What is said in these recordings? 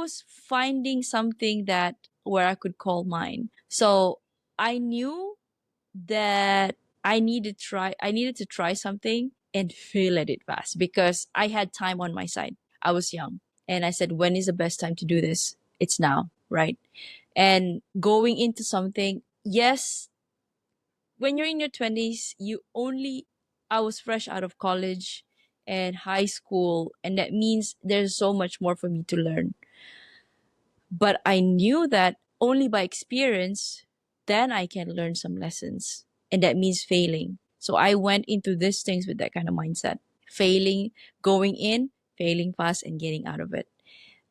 was finding something that where I could call mine. So I knew that I needed to try something and fail at it fast because I had time on my side. I was young and I said, when is the best time to do this? It's now, right? And going into something, yes, when you're in your 20s, I was fresh out of college and high school, and that means there's so much more for me to learn. But I knew that only by experience, then I can learn some lessons. And that means failing. So I went into these things with that kind of mindset. Failing, going in, failing fast, and getting out of it.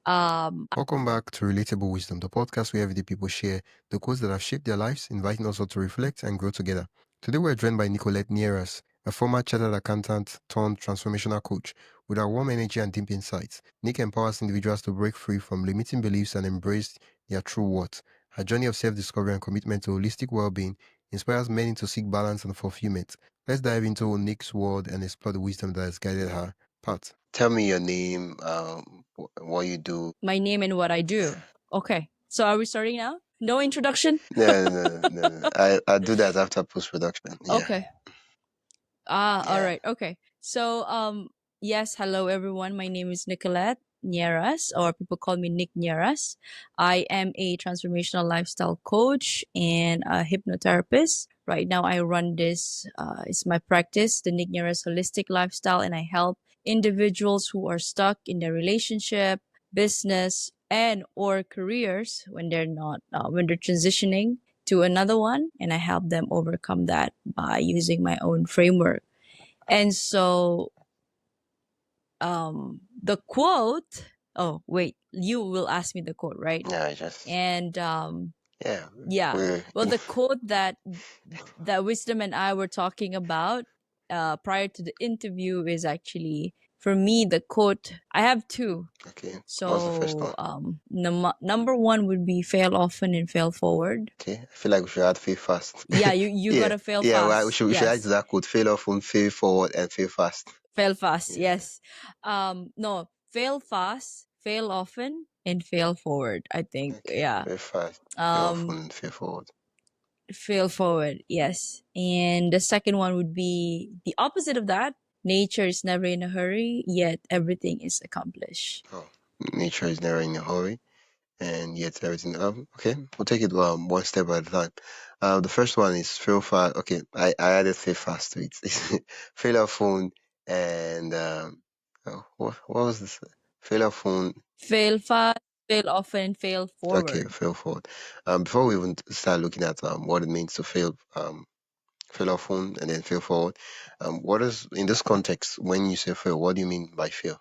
Welcome back to Relatable Wisdom, the podcast where everyday people share the quotes that have shaped their lives, inviting us all to reflect and grow together. Today we're joined by Nicolette Nierras, a former chartered accountant turned transformational coach. With her warm energy and deep insights, Nick empowers individuals to break free from limiting beliefs and embrace their true worth. Her journey of self-discovery and commitment to holistic well-being inspires many to seek balance and fulfillment. Let's dive into Nick's world and explore the wisdom that has guided her path. Tell me your name, what you do. My name and what I do. Okay. So are we starting now? No introduction? No. I do that after post production. Yeah. Okay. All Yeah. right. Okay. So, yes, hello everyone. My name is Nicolette Nierras, or people call me Nick Nierras. I am a transformational lifestyle coach and a hypnotherapist. Right now, I run this. It's my practice, the Nick Nierras Holistic Lifestyle, and I help individuals who are stuck in their relationship, business, and or careers when they're not when they're transitioning to another one, and I help them overcome that by using my own framework. And so the quote, oh wait, you will ask me the quote, right? Yeah, I just And yeah. well, the quote that Wisdom and I were talking about prior to the interview is actually, for me, the quote. I have two. Okay. What's the first So one? number one would be fail often and fail forward. Okay. I feel like we should add fail fast. Yeah, you Yeah. gotta fail Yeah, fast. well, we should add Yes, to that quote: fail often, fail forward, and fail fast. fail fast. Yeah. Yes. No, fail fast, fail often, and fail forward. I think. Okay. Yeah. Fail fast, fail often, Um, and fail forward. fail forward. Yes. And the second one would be the opposite of that. Nature is never in a hurry, yet everything is accomplished. Oh, nature is never in a hurry, and yet everything. Okay, we'll take it one step at a time. The first one is fail fast. Okay, I added fail fast to it. Fail often and what was this? Fail often. Fail fast, fail often, and fail Okay, forward. fail forward. Before we even start looking at what it means to fail often and then fail forward. What is in this context when you say fail? What do you mean by fail?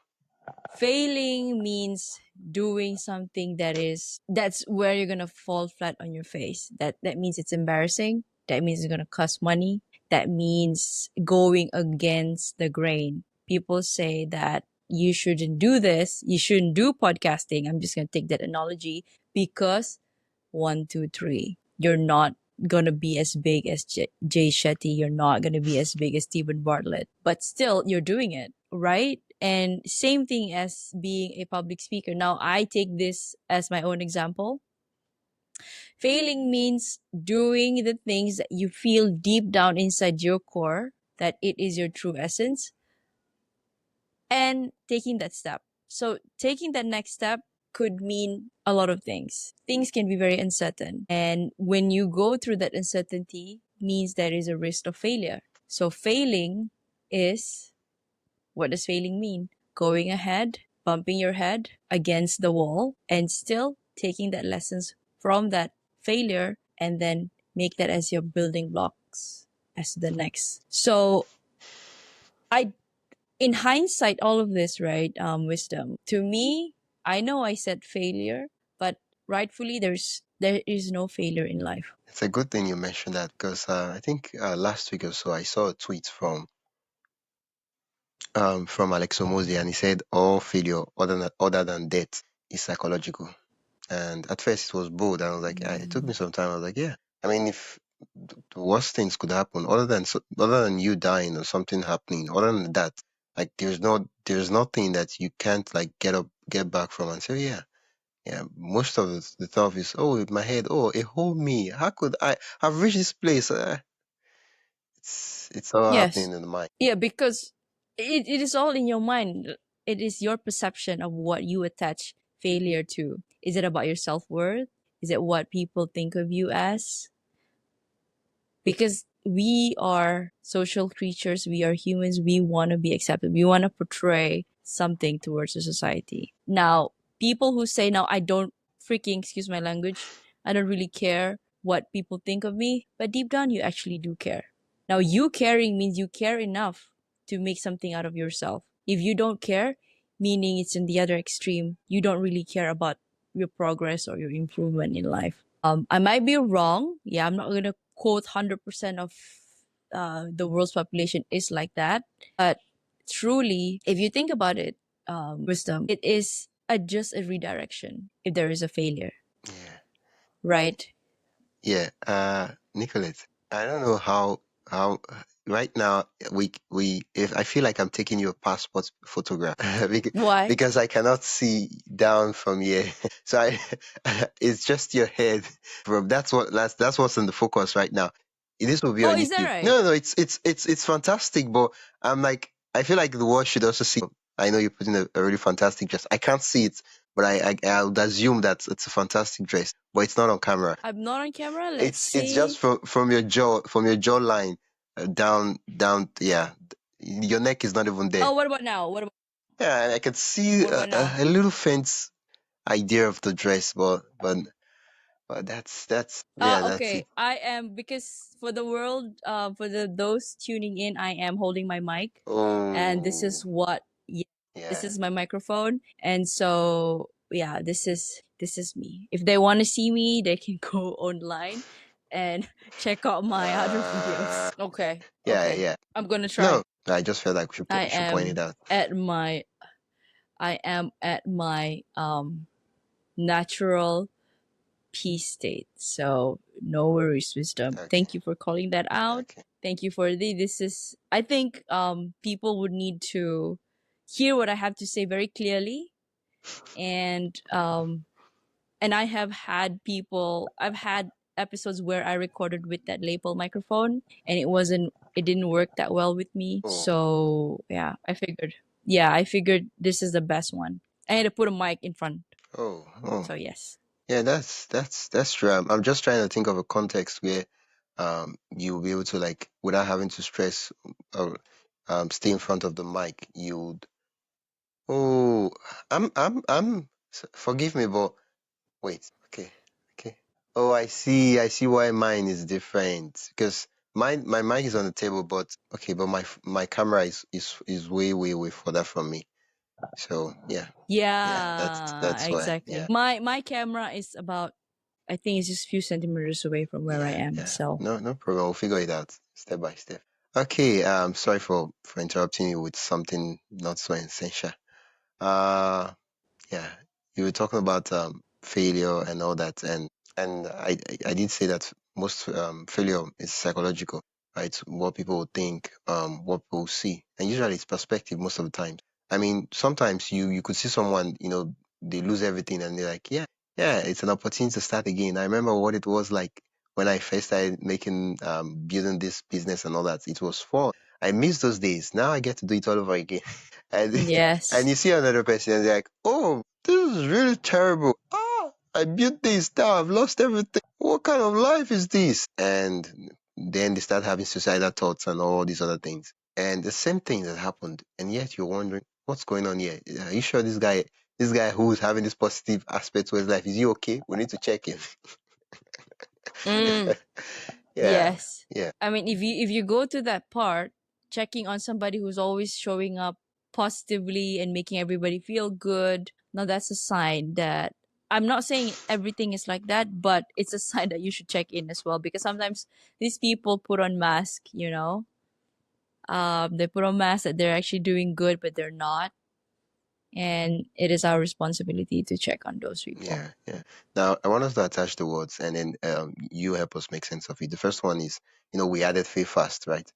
Failing means doing something that's where you're gonna fall flat on your face. That means it's embarrassing. That means it's gonna cost money. That means going against the grain. People say that you shouldn't do this. You shouldn't do podcasting. I'm just gonna take that analogy because one, two, three. You're not gonna be as big as Jay Shetty. You're not gonna be as big as Stephen Bartlett, but still you're doing it, right? And same thing as being a public speaker. Now I take this as my own example. Failing means doing the things that you feel deep down inside your core that it is your true essence, and taking that step. So taking that next step could mean a lot of things. Things can be very uncertain. And when you go through that uncertainty, means there is a risk of failure. So failing is, what does failing mean? Going ahead, bumping your head against the wall, and still taking that lessons from that failure and then make that as your building blocks as the next. So I in hindsight, all of this, right? Wisdom. To me, I know I said failure, but rightfully, there is no failure in life. It's a good thing you mentioned that because I think last week or so I saw a tweet from Alex Omozi, and he said all failure other than death is psychological. And at first it was bold, and I was like, it took me some time. I was like, yeah. I mean, if the worst things could happen other than you dying or something happening, other than that, like there's nothing that you can't like get back from and say, yeah. Yeah, most of the stuff is, oh, in my head, oh, a whole me. How could I have reached this place? It's all Yes. happening in the mind. Yeah, because it is all in your mind. It is your perception of what you attach failure to. Is it about your self worth? Is it what people think of you as? Because we are social creatures, we are humans, we want to be accepted, we want to portray something towards the society. Now, people who say, now I don't freaking, excuse my language, I don't really care what people think of me, but deep down you actually do care. Now, you caring means you care enough to make something out of yourself. If you don't care, meaning it's in the other extreme, you don't really care about your progress or your improvement in life. I might be wrong. Yeah, I'm not going to quote 100% of the world's population is like that. But truly, if you think about it, wisdom, it is just a redirection if there is a failure, Yeah. right? Yeah, Nicolette, I don't know how right now we if I feel like I'm taking your passport photograph Why? because I cannot see down from here. So I it's just your head from that's what's in the focus right now. This will be Oh, on is that YouTube. right? No, no, it's fantastic, but I'm like I feel like the world should also see. I know you're putting a really fantastic dress. I can't see it, but I would assume that it's a fantastic dress, but it's not on camera. I'm not on camera. Let's It's just see. from your jawline down. Yeah, your neck is not even there. Oh, what about now? Yeah, I can see What about now? a little faint idea of the dress, but that's yeah, that's Okay. it. I am, because for the world, for the those tuning in, I am holding my mic, and this Oh, is what. Yeah, this yeah. is my microphone, and so yeah, this is me. If they want to see me, they can go online and check out my other Uh, videos. Okay. yeah, Okay. yeah. I'm gonna No, try. I just felt like I we should point it am out. at my I am at my natural peace state. So no worries, wisdom. Okay, Thank you for calling that out. okay. Thank you for this is, I think people would need to hear what I have to say very clearly. And I have had I've had episodes where I recorded with that lapel microphone, and it didn't work that well with me. Oh, So yeah, I figured this is the best one. I had to put a mic in front. oh. So yes. Yeah, that's true. I'm just trying to think of a context where you'll be able to like without having to stress or stay in front of the mic. You'd oh forgive me, but wait. Okay, okay. Oh, I see why mine is different because my mic is on the table, but okay, but my camera is way further from me. So yeah, Yeah, that's why. exactly. Yeah. My camera is about, I think it's just a few centimeters away from where I Yeah, am. yeah. So No problem. We'll figure it out step by step. Okay, sorry for interrupting you with something not so essential. Uh yeah, you were talking about failure and all that, and I did say that most failure is psychological, right? What people will think, what people will see, and usually it's perspective most of the time. I mean, sometimes you could see someone, they lose everything, and they're like, yeah, it's an opportunity to start again. I remember what it was like when I first started making building this business and all that. It was fun. I miss those days. Now I get to do it all over again. And and yes. you see another person and they're like, oh, this is really terrible. I built this, now I've lost everything. What kind of life is this? And then they start having suicidal thoughts and all these other things. And the same thing that happened. And yet you're wondering, what's going on here? Are you sure this guy who's having this positive aspect to his life, is he okay? We need to check him. Mm, Yeah, yes. yeah, I mean, if you go to that part, checking on somebody who's always showing up positively and making everybody feel good, now that's a sign that, I'm not saying everything is like that, but it's a sign that you should check in as well, because sometimes these people put on mask, they put on mask that they're actually doing good, but they're not. And it is our responsibility to check on those people. yeah. Now I want us to attach the words and then you help us make sense of it. The first one is, we added faith fast, right?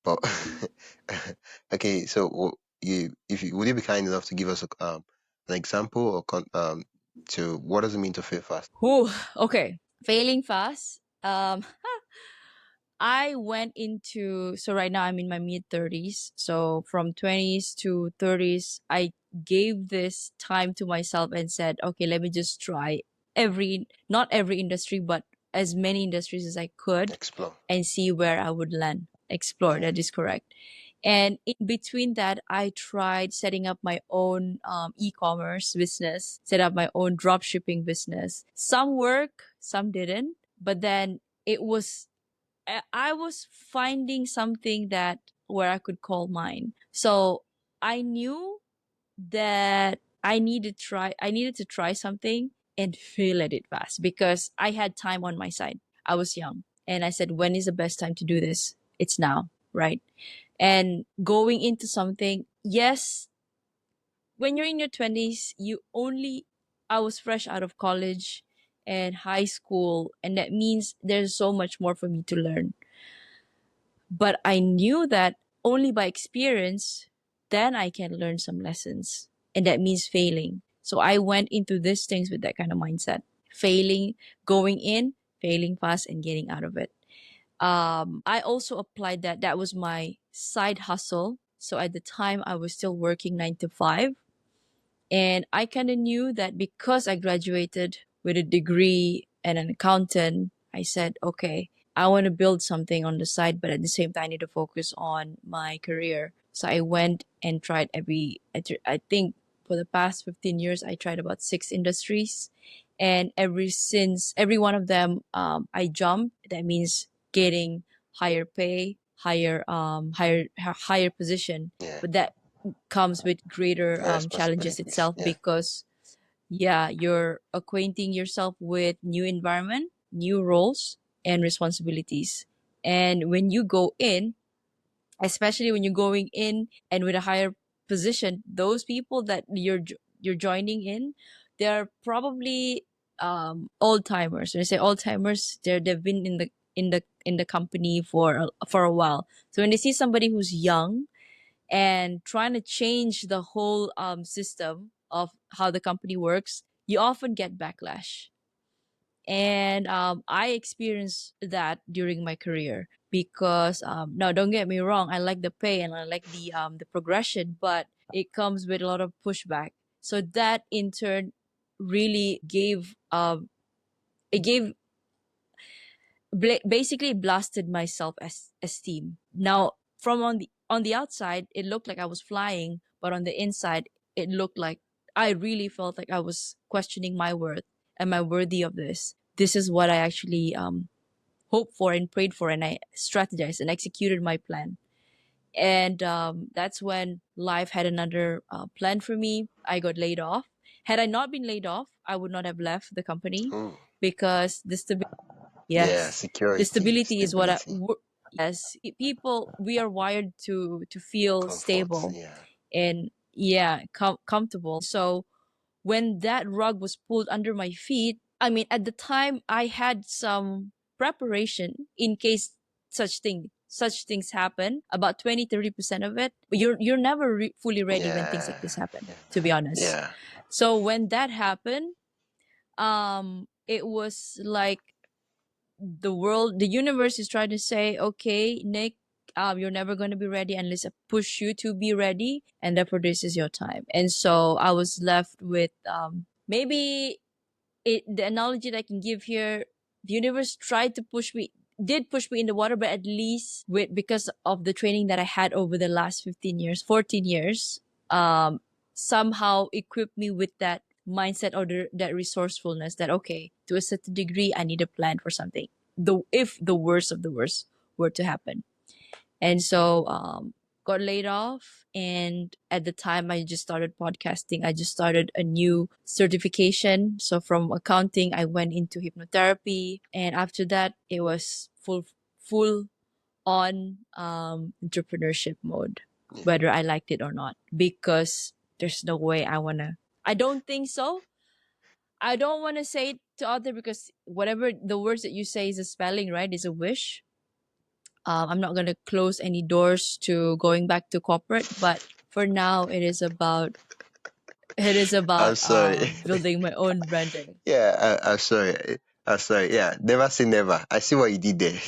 But okay, so you, if you, would you be kind enough to give us an example or to what does it mean to fail fast? Whew, okay. Failing fast. I went into, so right now I'm in my mid 30s. So from 20s to 30s, I gave this time to myself and said, okay, let me just try not every industry, but as many industries as I could Explore. and see where I would land. Explore, that is correct. And in between that, I tried setting up my own e-commerce business, set up my own drop shipping business. Some work, some didn't. But then it was I was finding something that where I could call mine. So I knew that I needed to try something and fail at it fast because I had time on my side. I was young. And I said, when is the best time to do this? It's now, right? And going into something, yes, when you're in your 20s, I was fresh out of college and high school, and that means there's so much more for me to learn. But I knew that only by experience, then I can learn some lessons. And that means failing. So I went into these things with that kind of mindset. Failing, going in, failing fast, and getting out of it. I also applied that. That was my side hustle. So at the time, I was still working 9 to 5. And I kind of knew that because I graduated with a degree and an accountant, I said, okay, I want to build something on the side, but at the same time, I need to focus on my career. So I went and tried I think for the past 15 years, I tried about 6 industries. And every one of them, I jumped. That means getting higher pay, higher position. Yeah. But that comes with greater challenges Responsibilities. itself Yeah. because yeah, you're acquainting yourself with new environment, new roles and responsibilities. And when you go in, especially when you're going in and with a higher position, those people that you're joining in, they're probably old timers. When I say old timers, they've been in the company for a while. So when they see somebody who's young and trying to change the whole system of how the company works, you often get backlash. And I experienced that during my career because now don't get me wrong, I like the pay and I like the progression, but it comes with a lot of pushback. So that in turn really gave basically blasted my self esteem. Now, from on the outside, it looked like I was flying, but on the inside, it looked like I really felt like I was questioning my worth. Am I worthy of this? This is what I actually hoped for and prayed for, and I strategized and executed my plan. And that's when life had another plan for me. I got laid off. Had I not been laid off, I would not have left the company Oh. because Yeah. yes, the Security, stability is stability, yes, people, we are wired to feel comfort. stable Yeah. and yeah, comfortable. So when that rug was pulled under my feet, I mean, at the time I had some preparation in case such things happen, about 20-30% of it. But you're never fully ready when things like Yeah. this happen, to be honest. Yeah. So when that happened, it was like the universe is trying to say, okay, Nick, you're never going to be ready unless I push you to be ready, and therefore this is your time. And so I was left with maybe the analogy that I can give here, the universe tried to did push me in the water, but at least with because of the training that I had over the last 15 years, 14 years, um, somehow equipped me with that mindset or that resourcefulness that, okay, to a certain degree, I need a plan for something. If the worst of the worst were to happen. And so got laid off. And at the time, I just started podcasting. I just started a new certification. So from accounting, I went into hypnotherapy. And after that, it was full on entrepreneurship mode, Yeah. whether I liked it or not, because there's no way I don't think so. I don't want to say it to other because whatever the words that you say is a spelling, right? Is a wish. I'm not going to close any doors to going back to corporate, but for now, it is about It is I'm about sorry. building my own branding. Yeah, I'm sorry. I'm sorry. Yeah, never say never. I see what you did there.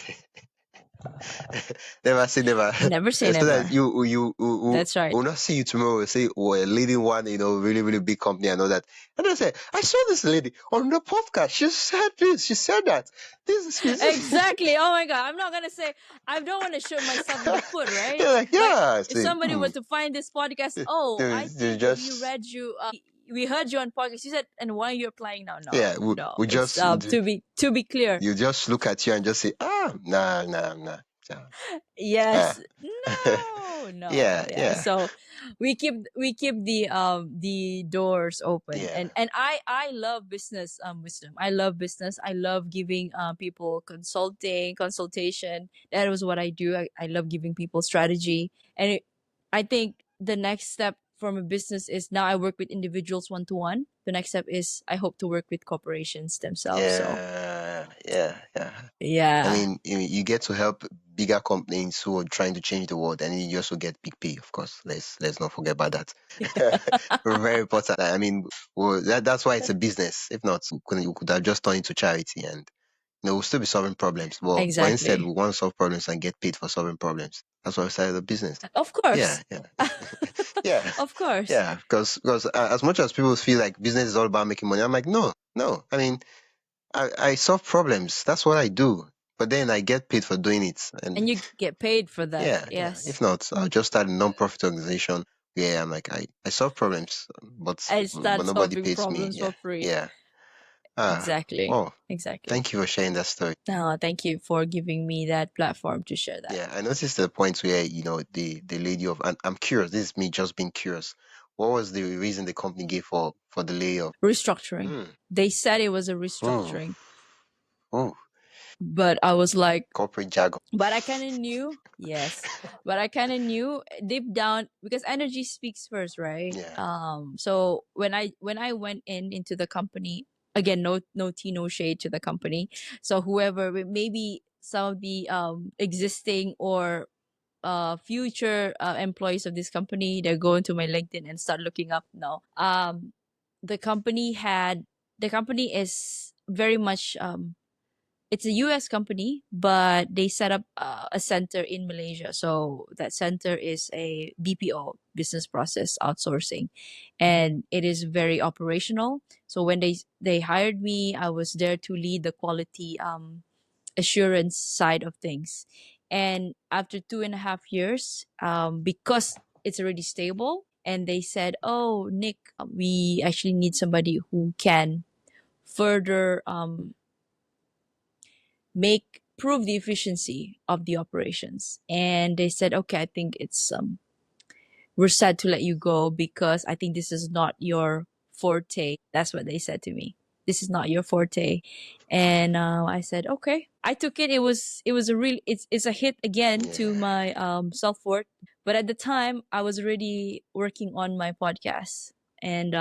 Never say never. Never say So that never. you That's right. will not see you tomorrow. We'll say we're leading one, really, really big company and all that. And I say, I saw this lady on the podcast. She said this. She said that. This is. Exactly. Oh my god. I'm not gonna say I don't want to shoot myself in the foot, right? You're like, Like yeah. if See, somebody were to find this podcast, oh, I you think we just read you we heard you on podcast. You said, and why are you applying now? yeah. No, no. We It's just to be clear. you just look at you and just say, nah, nah, nah. So, Yes. ah, No, no, yeah, yeah. yeah, So we keep the doors open. yeah, And I love business wisdom. I love business. I love giving people consultation. That was what I do. I love giving people strategy. And I think the next step from a business is now I work with individuals one to one. The next step is I hope to work with corporations themselves. So yeah, yeah, yeah. I yeah. mean, you get to help bigger companies who are trying to change the world, and you also get big pay, of course. Let's not forget about that. Very important. I mean, well, that's why it's a business. If not, we could have just turned it to charity, and we'll still be solving problems. But instead, we Exactly. want to solve problems and get paid for solving problems. That's why we started the business. Of Yeah, course. yeah, yeah, Of course. yeah. Because as much as people feel like business is all about making money, I'm like, no, no. I mean, I solve problems. That's what I do. But then I get paid for doing it. And And you get paid for that. yeah, yeah. If Yes. not, I'll just start a non-profit organization where I'm like, I solve problems, I but start nobody solving pays me. problems Yeah, for free. yeah. Ah, Exactly. well, Exactly. thank you for sharing that story. Thank you for giving me that platform to share that. Yeah, I noticed the point where, the lady of, and I'm curious, this is me just being curious. What was the reason the company gave for the layoff? Restructuring. Hmm. They said it was a Oh, restructuring, oh, but I was like, corporate jargon. but I kind of knew, yes, but I kind of knew deep down because energy speaks first, right? Yeah, So when I went into the company again, no tea, no shade to the company. So whoever, maybe some of the existing or future employees of this company, they're going to my LinkedIn and start looking up now. The company had the company is very much it's a US company, but they set up a center in Malaysia. So that center is a BPO, business process outsourcing, and it is very operational. So when they hired me, I was there to lead the quality assurance side of things. And after 2.5 years, because it's already stable, and they said, "Oh, Nick, we actually need somebody who can further make prove the efficiency of the operations." And they said, okay, I think it's we're sad to let you go because I think this is not your forte. That's what they said to me. This is not your forte. And I said, okay. I took it. It was a real it's a hit again to yeah, my self-worth. But at the time I was already working on my podcast, and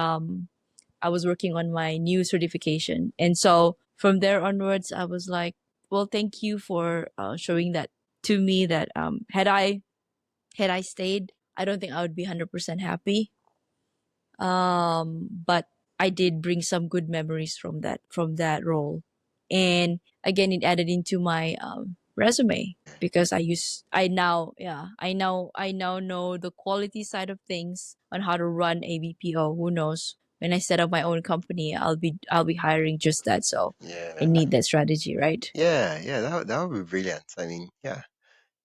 I was working on my new certification. And so from there onwards, I was like, well, thank you for showing that to me that had I stayed, I don't think I would be 100% happy. But I did bring some good memories from that role. And again, it added into my resume because I now know the quality side of things on how to run a BPO. Who knows? When I set up my own company, I'll be hiring just that. So I yeah, need that strategy, right? yeah, yeah. That would be brilliant. I mean, yeah.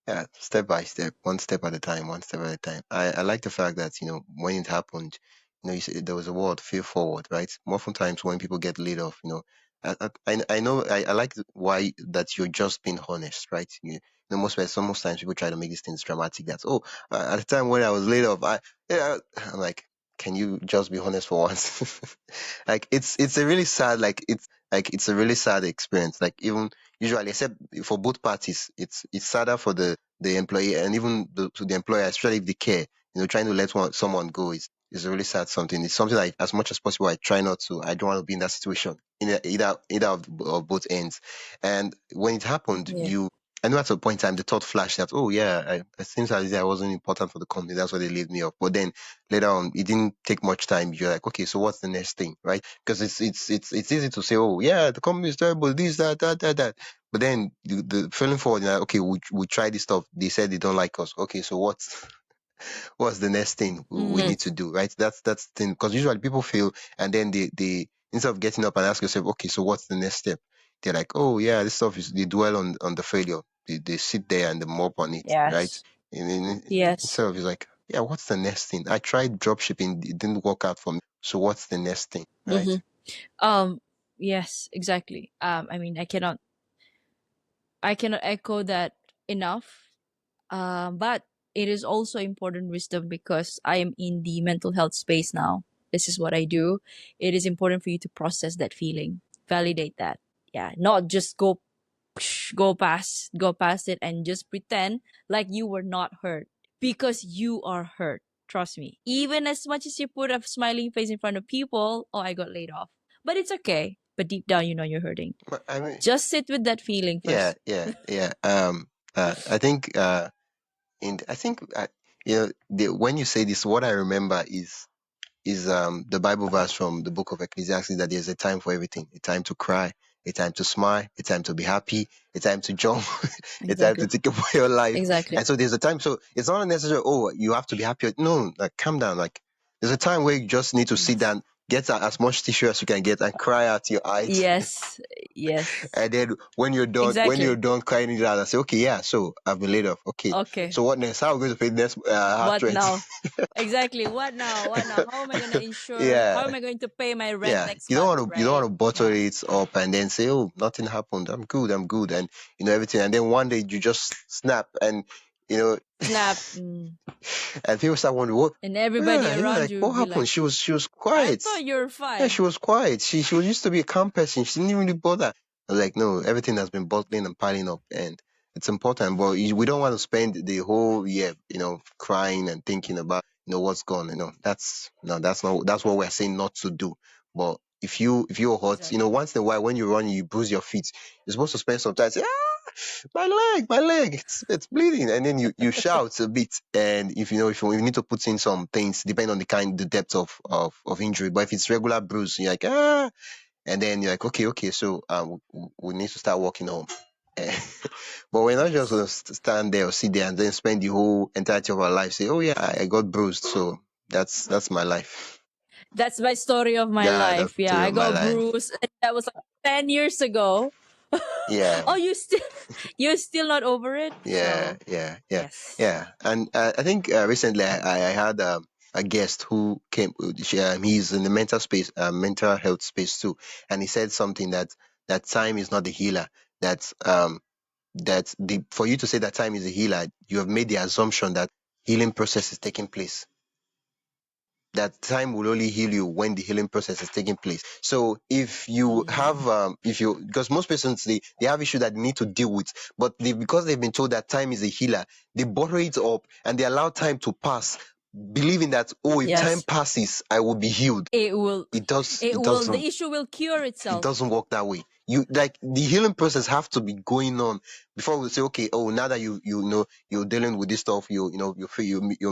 Yeah, step by step, one step at a time, one step at a time. I like the fact that, when it happened, you said there was a word, feel forward, right? More often times when people get laid off, I know, I like why that you're just being honest, right? Most times people try to make these things dramatic. That's, oh, at the time when I was laid off, I'm like, can you just be honest for once? Like, it's a really sad, it's a really sad experience. Like, even usually, except for both parties, it's sadder for the employee and even to the employer, especially if they care. Trying to let someone go is a really sad something. It's something like, as much as possible, I try not to. I don't want to be in that situation in either of both ends. And when it happened, Yeah. I know at a point in time the thought flashed that, oh yeah, it seems as if I wasn't important for the company. That's why they laid me off. But then later on, it didn't take much time. You're like, okay, so what's the next thing, right? Because it's easy to say, oh yeah, the company is terrible, this, that. But then the feeling forward, you're like, okay, we try this stuff. They said they don't like us. Okay, so what's the next thing we need to do, right? That's the thing. Because usually people fail and then they instead of getting up and ask yourself, okay, so what's the next step? They're like, oh yeah, this stuff is, they dwell on the failure. They sit there and they mop on it, right? Yes. And then Yes. instead of, it's like, yeah, what's the next thing? I tried drop shipping, it didn't work out for me. So what's the next thing, right? Mm-hmm. Yes, exactly. I mean, I cannot echo that enough. But it is also important wisdom because I am in the mental health space now. This is what I do. It is important for you to process that feeling, validate that. Yeah, not just go past it and just pretend like you were not hurt because you are hurt. Trust me. Even as much as you put a smiling face in front of people, oh, I got laid off. But it's okay. But deep down, you know you're hurting. But I mean, Just sit with that feeling yeah, first. yeah. I think I think when you say this, what I remember is the Bible verse from the book of Ecclesiastes, that there's a time for everything, a time to cry, a time to smile, a time to be happy, a time to jump, a time to Exactly. think about your life. Exactly. And so there's a time. So it's not necessarily, oh, you have to be happy. No, like calm down. Like there's a time where you just need to sit Yes. down, get as much tissue as you can get, and cry out your eyes. Yes. Yes. And then when you're Exactly. done crying it out, I say, okay, yeah, so I've been laid off. Okay, Okay. so what next? How are we going to pay the next house What rent? now? Exactly. What now? What now? How am I gonna insure? How am Yeah. I going to pay my rent Yeah, next month? you don't want Right? to bottle Yeah. it up and then say, "Oh, nothing happened. I'm good," and everything. And then one day you just snap, and you know, Snap. and people start wondering, "What? And everybody Yeah, around like you what will be happened?" like, She was I quiet. thought you were Yeah, fine. she was quiet. She was used to be a calm person. She didn't really bother. I was like, no, everything has been bottling and piling up, and it's important. But we don't want to spend the whole year, crying and thinking about, what's gone. That's no, that's what we're saying not to do. But if you're hot, Exactly. once in a while when you run, you bruise your feet. You're supposed to spend some time say, my leg, it's bleeding, and then you shout a bit. And if you need to put in some things, depending on the depth of injury. But if it's regular bruise, you're like and then you're like, okay, so we need to start walking home. Eh, but we're not just gonna Yes. stand there or sit there and then spend the whole entirety of our life say, oh yeah, I got bruised, so that's my life. That's my story of my Yeah, that's life. the Yeah, story I of my got life. bruised. And that was like 10 years ago. Yeah. Oh, you're still not over it. Yeah, So yeah, yeah, yes, yeah. And I think recently I had a guest who came. He's in the mental space, mental health space too, and he said something that time is not the healer. That for you to say that time is a healer, you have made the assumption that healing process is taking place, that time will only heal you when the healing process is taking place. So if you have, because most patients, they have issue that they need to deal with, but because they've been told that time is a healer, they bottle it up and they allow time to pass, believing that, oh, if time yes, passes, I will be healed. it will. It does. It It will. doesn't. The issue will cure It itself. doesn't work that way. You like the healing process have to be going on before we say, okay, oh, now that you know you're dealing with this stuff, you're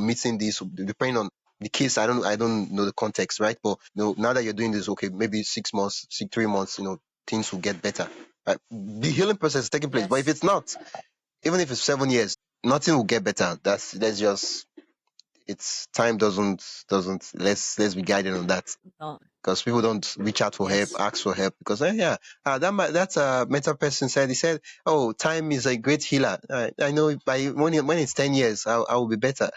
meeting this, depending on the case. I don't know the context, right? But now that you're doing this, okay, maybe 6 months, 3 months, things will get better. Right? The healing process is taking place. But if Yes. it's not, even if it's 7 years, nothing will get better. That's just, it's time doesn't let's be guided on that, No. because people don't reach out for help, Yes. ask for help, because yeah, that's a mental person said. He said, "Oh, time is a great healer. I know by when it's 10 years, I will be better."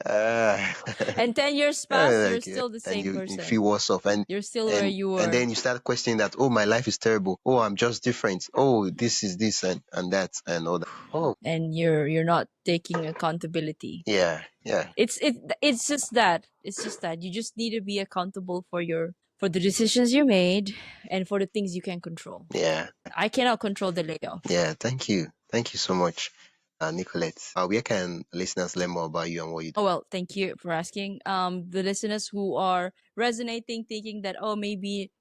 Uh, And 10 years pass, you're like, yeah, still the and same you feel person. worse off, and You're still where and you and were, then you start questioning that. Oh, my life is terrible. Oh, I'm just different. Oh, this is this and that and all that. Oh, and you're not taking accountability. yeah, yeah, It's just that. It's just that you just need to be accountable for the decisions you made and for the things you can control. yeah, I cannot control the layoff. yeah. Thank you so much, Nicolette. Where can listeners learn more about you and what you do? Oh well, thank you for asking. The listeners who are resonating, thinking that, oh, maybe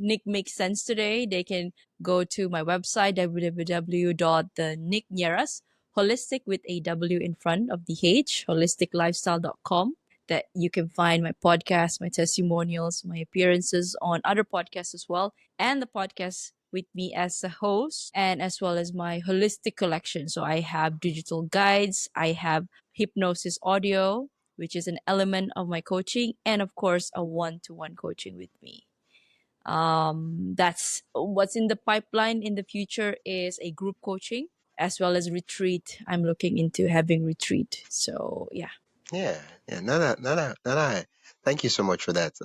Nick makes sense today, they can go to my website, www.the holistic with a W in front of the H, holisticlifestyle.com. That you can find my podcast, my testimonials, my appearances on other podcasts as well, and the podcast with me as a host, and as well as my holistic collection. So I have digital guides, I have hypnosis audio, which is an element of my coaching, and of course, a one-to-one coaching with me. That's what's in the pipeline in the future is a group coaching as well as retreat. I'm looking into having retreat. So yeah. Yeah, yeah. Nada. Thank you so much for that.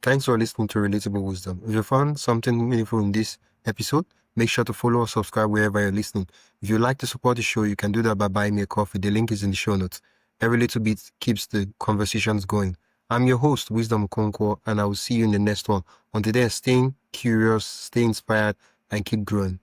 Thanks for listening to Relatable Wisdom. If you found something meaningful in this episode, make sure to follow or subscribe wherever you're listening. If you'd like to support the show, you can do that by buying me a coffee. The link is in the show notes. Every little bit keeps the conversations going. I'm your host, Wisdom Okonkwo, and I will see you in the next one. Until then, stay curious, stay inspired, and keep growing.